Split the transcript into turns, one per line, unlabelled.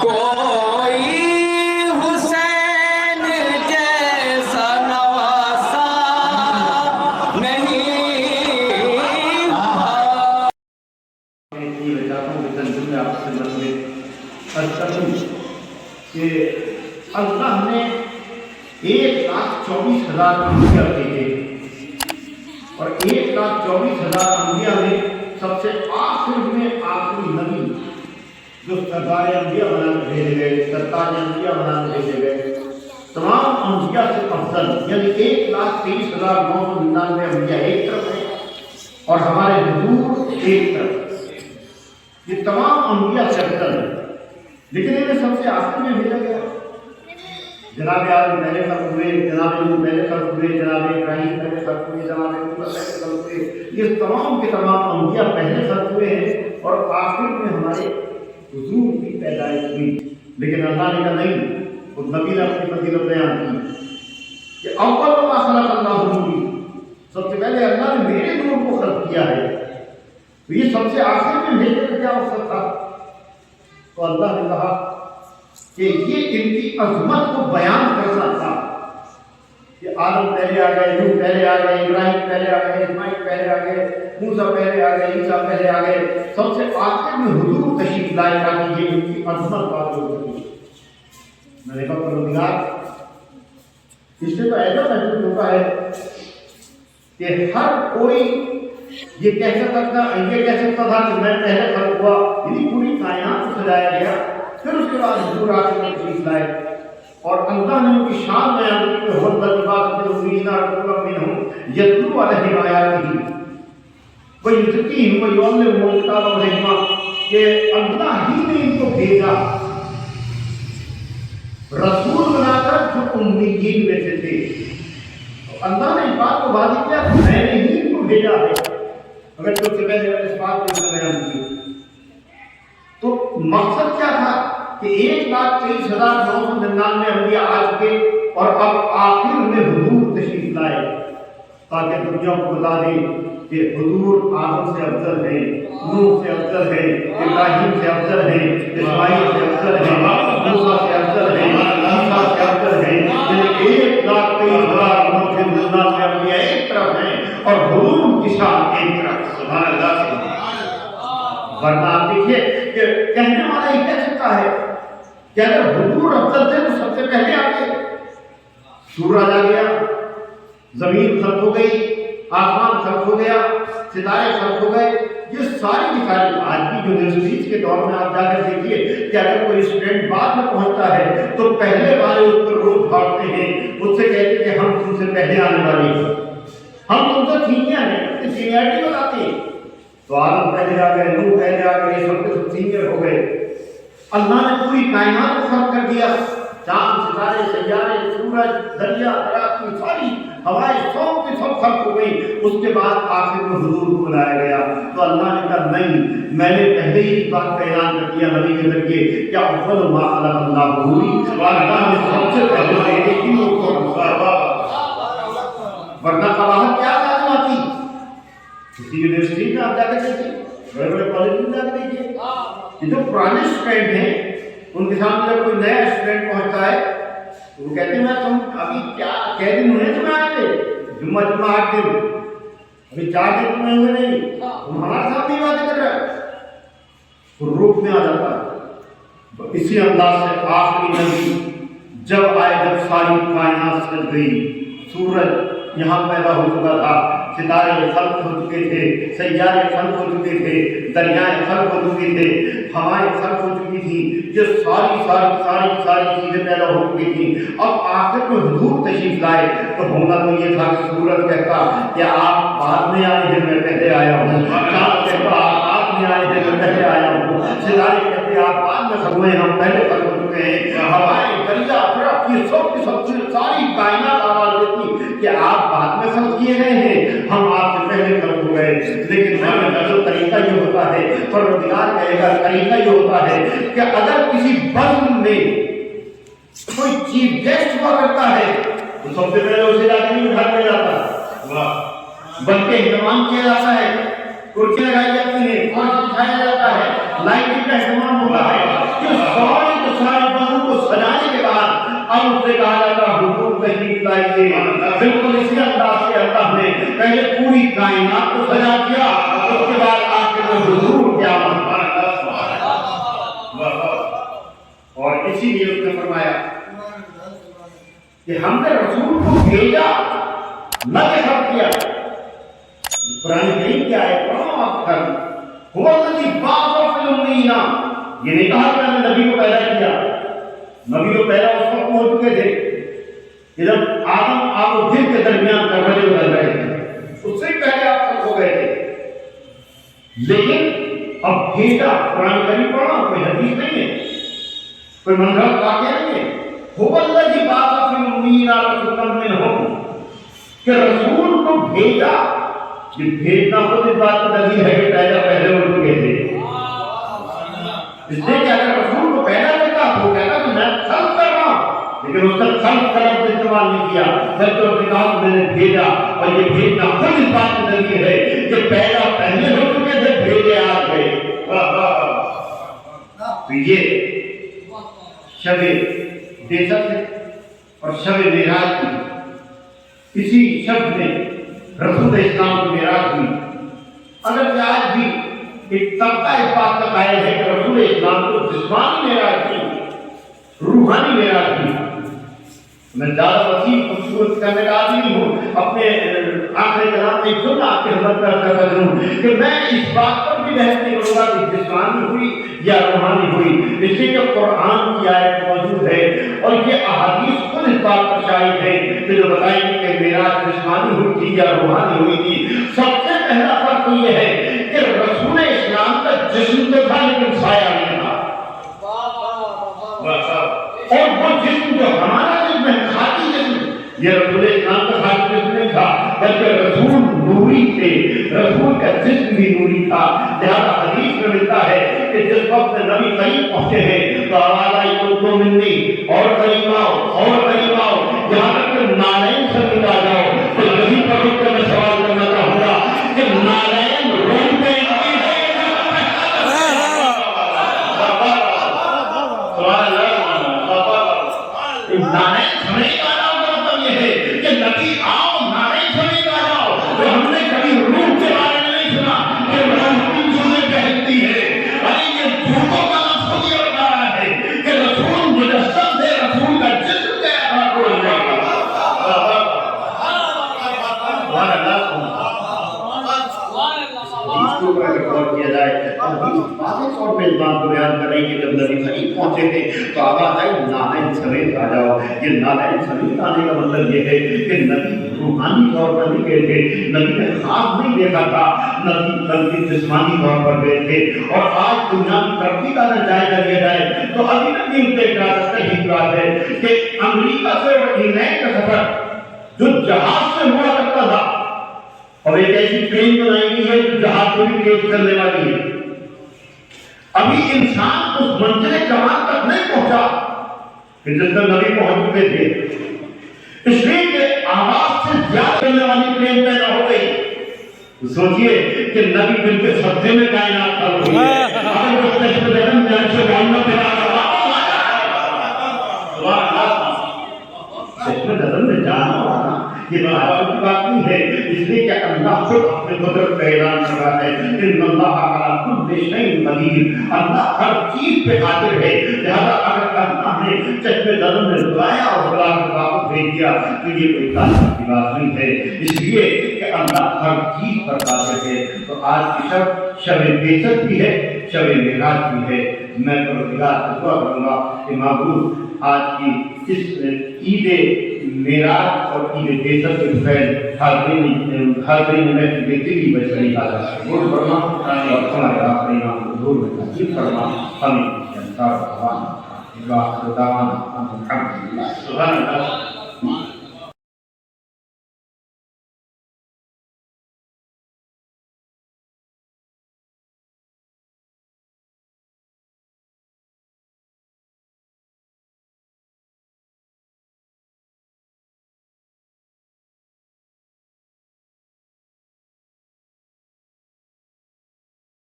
کوئی حسین جیسا نواسا نہیں
کہ اللہ نے 1,24,000 انبیاء بھیجے اور 1,24,000 انبیاء میں سب سے آخر میں آخری نبی جو سردار انبیاء بنا کے بھیجے گئے، سرتاج انبیاء بنا کے بھیجے گئے، تمام انبیاء سے افضل، یعنی 1,23,999 انبیاء ایک طرف ہیں اور ہمارے حضور ایک طرف، یہ تمام انبیاء سے افضل ہیں، لیکن انہیں سب سے آخر میں بھیجا گیا۔ جناب آدم پہلے خلق ہوئے، جناب نوح پہلے خلق ہوئے، جناب ابراہیم پہلے خلق ہوئے، جناب موسیٰ پہلے خلق ہوئے، یہ تمام کے تمام انبیاء پہلے خلق ہوئے ہیں اور آخر میں ہمارے حضور کی پیدائش ہوئی۔ لیکن اللہ نے کہا نہیں، اس نبی نے اپنی فضیلت بیان کی کہ اول ما خلق اللہ نوری، سب سے پہلے اللہ نے میرے نور کو خلق کیا ہے، تو یہ سب سے آخر میں بھیجنے کا کیا مقصد تھا؟ تو اللہ نے کہا کہ یہ ان کی عظمت کو بیان کرنا تھا کہ آدم پہلے آ گئے، نوح پہلے آ گئے، ابراہیم پہلے آ گئے، اسماعیل پہلے آ گئے، موسیٰ پہلے آ گئے، عیسیٰ پہلے آ گئے، سب سے آخر میں حضور تشریف لائے تاکہ یہ ان کی عظمت بات ہو سکی۔ میں نے کہا پروردگار، اس سے تو ایسا محسوس ہوتا ہے کہ ہر کوئی یہ کہہ سکتا تھا کہ میں پہلے خلق ہوا، یعنی پوری کائنات کو سجایا گیا، پھر اس کے بعد حضور آخر میں تشریف لائے اور اللہ نے ان کی شان بیان کی کہ هو الذی بعث فی الأمین رسولا منہم یتلو علیہم آیاتہ ویزکیہم ویعلمہم الکتاب والحکمہ، کہ اللہ ہی نے ان کو بھیجا رسول بنا کر جو امیین میں سے تھے۔ اللہ نے اس بات کو واضح کیا کہ میں نے ہی ان کو بھیجا ہے، اگر جو سے پہلے اس بات کو بیان کی۔ تو مقصد کیا تھا کہ 1,23,999 انبیاء آ چکے اور اب آخر میں حضور تشریف لائے تاکہ دنیا کو بتا دیں کہ حضور آدم سے افضل ہیں، نوح سے افضل ہیں، ابراہیم سے افضل ہیں، اسماعیل سے افضل ہیں، موسیٰ سے افضل ہیں، عیسیٰ سے افضل ہیں، یعنی 1,23,999 انبیاء ایک طرف ہیں اور حضور کی شان ایک طرف۔ سبحان اللہ سے ورنہ آپ دیکھیے کہ کہنے والا یہ کہہ سکتا ہے کہ اگر حضور افضل تھے تو سب سے پہلے آگے سورج آ گیا، زمین خلق ہو گئی، آسمان خلق ہو گیا، ستارے خلق ہو گئے، یہ ساری کی ساری آج کی یونیورسٹیز کے دور میں آپ جا کر دیکھیے کہ اگر کوئی اسٹوڈنٹ بعد میں پہنچتا ہے تو پہلے والے اس پر روز بھاگتے ہیں، اس سے کہتے ہیں کہ ہم تم سے پہلے آنے والے ہیں، ہم تم سے سینئر ہیں، سینئرٹی بتاتے ہیں۔ تو آدم پہلے آ گئے، نوح پہلے آ گئے، سب کے سب سینئر ہو گئے۔ اللہ نے پوری کائنات کو خلق کر دیا، چاند، ستارے، سیارے، سورج، دریا، درخت کی ساری ہوائیں سب کی سب خلق ہو گئی۔ اس کے بعد آخر میں حضور کو بلایا گیا تو اللہ نے کہا نہیں، میں نے پہلے ہی اس بات کا اعلان کر دیا نبی کے ذریعے کہ اول ما خلق اللہ ہوئی، اللہ نے سب سے پہلے ایک ہی لوگ کو رکھا، ورنہ قباحت کیا لازم آتی؟ کسی یونیورسٹی میں آپ جا کر دیکھیے، بڑے بڑے کالج میں جا کر دیکھیے کہ جو پرانے اسٹوڈنٹ ہیں ان کے سامنے جب کوئی نیا اسٹوڈنٹ پہنچتا ہے تو وہ کہتے ہیں میں تم ابھی کیا دن ہوئے تمہیں آئے تھے؟ جمعہ 8 دن، ابھی 4 دن تمہیں ہوئے نہیں، تم ہمارے ساتھ نہیں باتیں کر رہے، تو روپ میں آ جاتا ہے۔ اسی انداز سے آخری نبی جب آئے، جب ساری کائنات سج گئی، سورج یہاں پیدا ہو چکا تھا، ستارے خلق ہو چکے تھے، سیارے خلق ہو چکے تھے، دریائیں خلق ہو چکی تھے، ہوائیں خلق ہو چکی تھی، یہ ساری چیزیں پیدا ہو چکی تھیں۔ اب آخر میں حضور تشریف لائے تو ہونا تو یہ تھا کہ سورج کہتا کہ آپ بعد میں آئے ہیں، میں پہلے آیا ہوں، چاند کہتا آپ میں آئے ہیں، میں پہلے آیا ہوں، ستارے کہتے آپ بعد میں ہوئے، ہم پہلے خلق ہو چکے ہیں، ہوائیں، دریا، درخت، یہ سب کی سب ساری کائنات آواز دیتی کہ آپ بعد میں خلق کیے گئے ہیں، ہم آپ سے پہلے خلق ہو گئے۔ لیکن جو طریقہ یہ ہوتا ہے، پروردگار کہے گا طریقہ یہ ہوتا ہے کہ اگر کسی بزم میں کوئی چیف گیسٹ ہوا کرتا ہے تو سب سے پہلے اسے لاکھ نہیں اٹھا دیا جاتا، بلکہ اہتمام کیا جاتا ہے، کرسیاں لگائی جاتی ہیں، پانچ بچھایا جاتا ہے، لائٹنگ کا اہتمام ہوتا ہے، یہ ساری سے بالکل اسی انداز سے اللہ نے پہلے پوری کائنات کو سجا دیا، اس کے بعد آخر میں حضور قیامت۔ اور اسی لیے اس نے فرمایا کہ ہم نے رسول کو بھیجا نہ کہ سب کیا۔ قرآن کریم کیا ہے؟ قرآن آپ کر هو الذی بعث فی الأمیین، یہ نہیں کہا کہ میں نے نبی کو پیدا کیا، نبی کو پیدا اس وقت ہو چکے تھے کہ جب آدم آب و دل کے درمیان کمرے بدل رہے تھے، اس سے پہلے آپ تک ہو گئے تھے، لیکن اب بھیجا۔ قرآن کریم پڑھنا کوئی حدیث نہیں ہے، کوئی منظر واقعہ نہیں ہے۔ هو الذی بعث فی الأمیین رسولا منہم، کہ رسول کو بھیجا۔ یہ بھیجنا خود اس بات کی دلیل ہے کہ پیدا پہلے ہو چکے تھے، اس لیے کہ اگر رسول کو پیدا کرتا تو کہتا کہ میں خلق کر رہا ہوں، لیکن اس کا خلق کا لفظ استعمال نہیں کیا، بلکہ اس نے کہا میں نے بھیجا۔ اور یہ بھیجنا خود اس بات کی دلیل ہے کہ پیدا پہلے ہو چکے تھے، بھیجے آ گئے۔ تو یہ شب بعثت ہے اور شب معراج کی، اسی شب میں رسول اسلام کو معراج ہوئی۔ اگر آج بھی ایک طبقہ اس بات کا قائل ہے کہ رسول اسلام کو جسمانی معراج کی، روحانی معراج کی، میں زیادہ وسیع خوبصورت کرنے کا عادی نہیں ہوں، اپنے آخری کلام میں ایک جملہ آپ کی خدمت کرتا ہوں کہ میں اس بات پر بھی بحث نہیں کروں گا کہ جسمانی ہوئی یا روحانی ہوئی، اس لیے کہ قرآن کی آیت موجود ہے اور یہ احادیث خود اس بات پر شاہد ہے کہ جو بتائیں گے کہ معراج جسمانی ہوئی تھی یا روحانی ہوئی تھی۔ سب سے پہلا فرق یہ ہے کہ رسول اسلام کا جسم تو تھا لیکن سایہ نہیں تھا، اور وہ جسم جو ہمارا جسم ہے، خاکی جسم، یہ رسول اسلام کا خاکی جسم نہیں تھا، بلکہ رسول نوری تھے، رسول کا جسم بھی نوری تھا۔ لہذا حدیث میں ملتا ہے کہ جس وقت نبی قریب پہنچے ہیں تو آواز آئی تو منی، اور قریب آؤ اور قریب آؤ، یہاں تک کہ نالین سے ملا جاؤ۔ تو یہی پر رک کر میں سوال کرنا چاہوں گا کہ نالین روڈ پہ نالین سمجھ کا آنا کا مطلب یہ ہے کہ نبی آؤ، نالین سمجھ کا آؤ۔ تو ہم نے کبھی روح کے بارے میں نہیں سنا کہ روح کی جونے پہنتی ہے، ارے یہ جوتوں کا لفظ یہ بتا رہا ہے کہ رسول مجسم ہے، رسول کا جسم گیا تھا روح میں۔ اس کو اگر غور کیا جائے تو واضح طور پہ اس بات کو بیان کر رہی ہے کہ جب نبی قریب پہنچے تھے تو آواز آئی نالین سمیت آ جاؤ۔ یہ نالین سمیت آنے کا مطلب یہ ہے کہ نبی روحانی طور پر نہیں گئے تھے، نبی نے خواب نہیں دیکھا تھا، نبی بلکہ جسمانی طور پر گئے تھے۔ اور آج دنیا کی ترقی کا اگر جائزہ لیا جائے تو ابھی تک بھی ان کے صحیح بات ہے کہ امریکہ سے اور انگلینڈ کا سفر جو جہاز سے ہوا کرتا تھا، اور ایک ایسی ٹرین بنائی گئی ہے جو جہاز کو بھی تیز کرنے والی ہے، ابھی انسان اس منزل کمال تک نہیں پہنچا کہ جس پر نبی پہنچ چکے تھے، اس لیے کہ آواز سے زیادہ چلنے والی ٹرین پیدا ہو گئی۔ سوچئے کہ نبی دل کے سبزے میں کائنات کر ہوئی ہے، اگر وہ تشبہ دہن جان سے جاننا پیدا کرنا تشبہ دہن میں جاننا ہونا یہ بہت کی بات نہیں ہے، اس لیے کہ اللہ خود اپنے قدرت کا اعلان کر رہا ہے ان اللہ علی کل شیء قدیر، اللہ ہر چیز پہ قادر ہے۔ لہذا اگر اللہ نے چشمے زدن میں بلایا اور بلا کے واپس بھیج دیا تو یہ کوئی تعلق کی بات نہیں ہے، اس لیے کہ اللہ ہر چیز پر قادر ہے۔ تو آج کی شب بعثت بھی ہے، شب معراج بھی ہے۔ میں پروردگار سے دعا کروں گا کہ معبود آج کی اس عید معراج اور عید بعثت کے بغیر حاضرین میں دلی بچڑی کا قبول فرما اور ہمارے آخری نام حضور میں نصیب فرما۔ ہمیں انصار فرما۔ اللہ سبحانہ